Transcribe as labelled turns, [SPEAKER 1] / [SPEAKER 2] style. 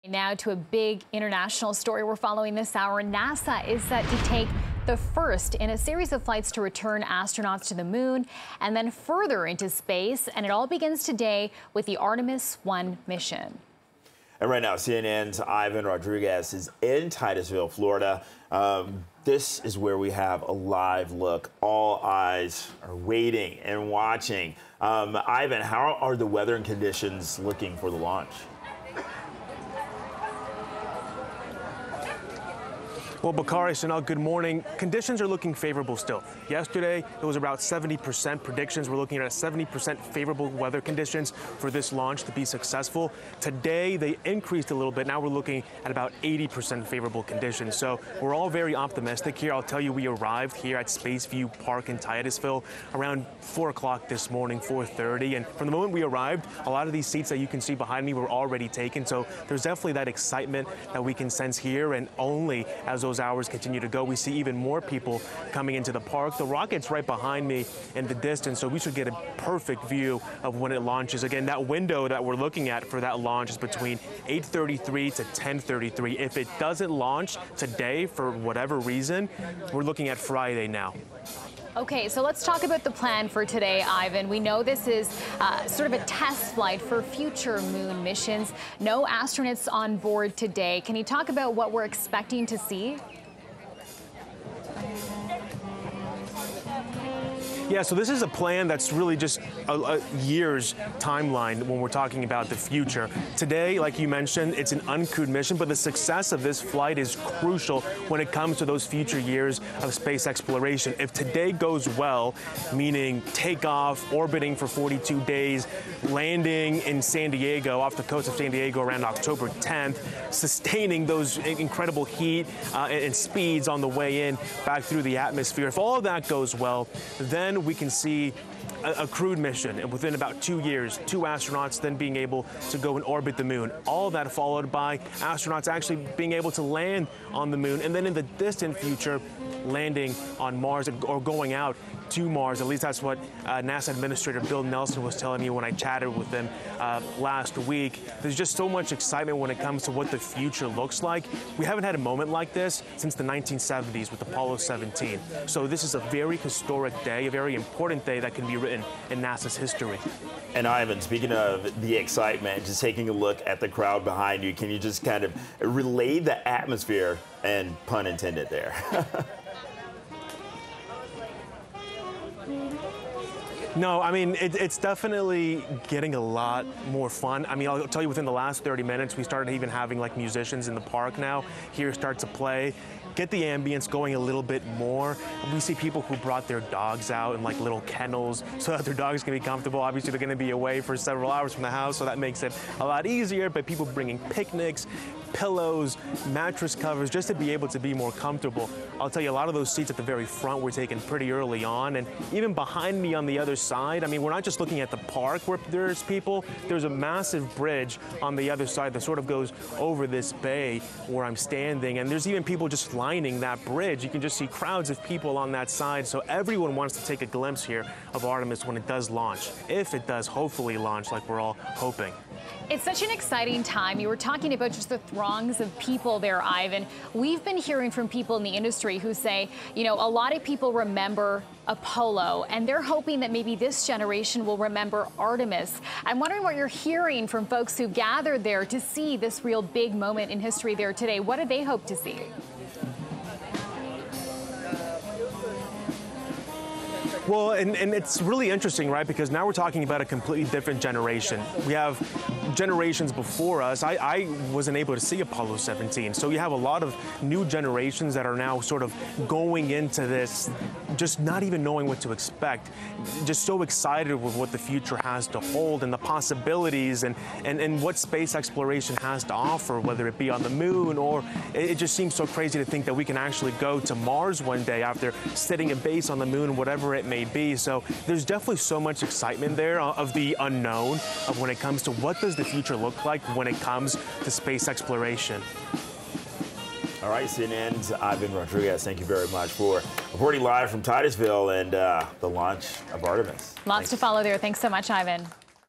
[SPEAKER 1] Now to a big international story we're following this hour. NASA is set to take the first in a series of flights to return astronauts to the moon and then further into space. And it all begins today with the Artemis 1 mission.
[SPEAKER 2] And right now, CNN's Ivan Rodriguez is in Titusville, Florida. This is where we have a live look. All eyes are waiting and watching. Ivan, how are the weather and conditions looking for the launch?
[SPEAKER 3] Well, Bakari, Chanel, good morning. Conditions are looking favorable still. Yesterday, it was about 70% predictions. We're looking at 70% favorable weather conditions for this launch to be successful. Today, they increased a little bit. Now we're looking at about 80% favorable conditions. So we're all very optimistic here. I'll tell you, we arrived here at Spaceview Park in Titusville around 4 o'clock this morning, 4:30. And from the moment we arrived, a lot of these seats that you can see behind me were already taken. So there's definitely that excitement that we can sense here. And only as those hours continue to go, we see even more people coming into the park. The rocket's right behind me in the distance, so we should get a perfect view of when it launches. Again, that window that we're looking at for that launch is between 8:33 to 10:33. If it doesn't launch today for whatever reason, we're looking at Friday now.
[SPEAKER 1] Okay, so let's talk about the plan for today, Ivan. We know this is sort of a test flight for future moon missions. No astronauts on board today. Can you talk about what we're expecting to see?
[SPEAKER 3] Yeah, so this is a plan that's really just a year's timeline when we're talking about the future. Today, like you mentioned, it's an uncrewed mission, but the success of this flight is crucial when it comes to those future years of space exploration. If today goes well, meaning takeoff, orbiting for 42 days, landing in San Diego, off the coast of San Diego around October 10th, sustaining those incredible heat and speeds on the way in back through the atmosphere. If all of that goes well, then we can see a crewed mission, and within about 2 years, 2 astronauts then being able to go and orbit the moon. All of that followed by astronauts actually being able to land on the moon, and then in the distant future, landing on Mars or going out to Mars. At least that's what NASA Administrator Bill Nelson was telling me when I chatted with him last week. There's just so much excitement when it comes to what the future looks like. We haven't had a moment like this since the 1970s with Apollo 17. So this is a very historic day, a very important day that can be written in NASA's history.
[SPEAKER 2] And Ivan, speaking of the excitement, just taking a look at the crowd behind you, can you just kind of relay the atmosphere, and pun intended there?
[SPEAKER 3] No, I mean, it's definitely getting a lot more fun. I mean, I'll tell you, within the last 30 minutes, we started even having like musicians in the park now here start to play. Get the ambience going a little bit more. We see people who brought their dogs out in like little kennels so that their dogs can be comfortable. Obviously, they're going to be away for several hours from the house, so that makes it a lot easier. But people bringing picnics, pillows, mattress covers, just to be able to be more comfortable. I'll tell you, a lot of those seats at the very front were taken pretty early on, and even behind me on the other side, I mean, we're not just looking at the park where there's people, there's a massive bridge on the other side that sort of goes over this bay where I'm standing, and there's even people just lining that bridge. You can just see crowds of people on that side, so everyone wants to take a glimpse here of Artemis when it does launch, if it does hopefully launch like we're all hoping.
[SPEAKER 1] It's such an exciting time. You were talking about just the throngs of people there, Ivan. We've been hearing from people in the industry who say, you know, a lot of people remember Apollo, and they're hoping that maybe this generation will remember Artemis. I'm wondering what you're hearing from folks who gathered there to see this real big moment in history there today. What do they hope to see?
[SPEAKER 3] Well, and it's really interesting, right? Because now we're talking about a completely different generation. We have generations before us. I wasn't able to see Apollo 17. So you have a lot of new generations that are now sort of going into this, just not even knowing what to expect. Just so excited with what the future has to hold and the possibilities and what space exploration has to offer, whether it be on the moon or it just seems so crazy to think that we can actually go to Mars one day after sitting at base on the moon, whatever it may be. So there's definitely so much excitement there of the unknown of when it comes to what does the future look like when it comes to space exploration.
[SPEAKER 2] All right, CNN's Ivan Rodriguez, thank you very much for reporting live from Titusville and the launch of Artemis.
[SPEAKER 1] Lots to follow there. Thanks so much, Ivan.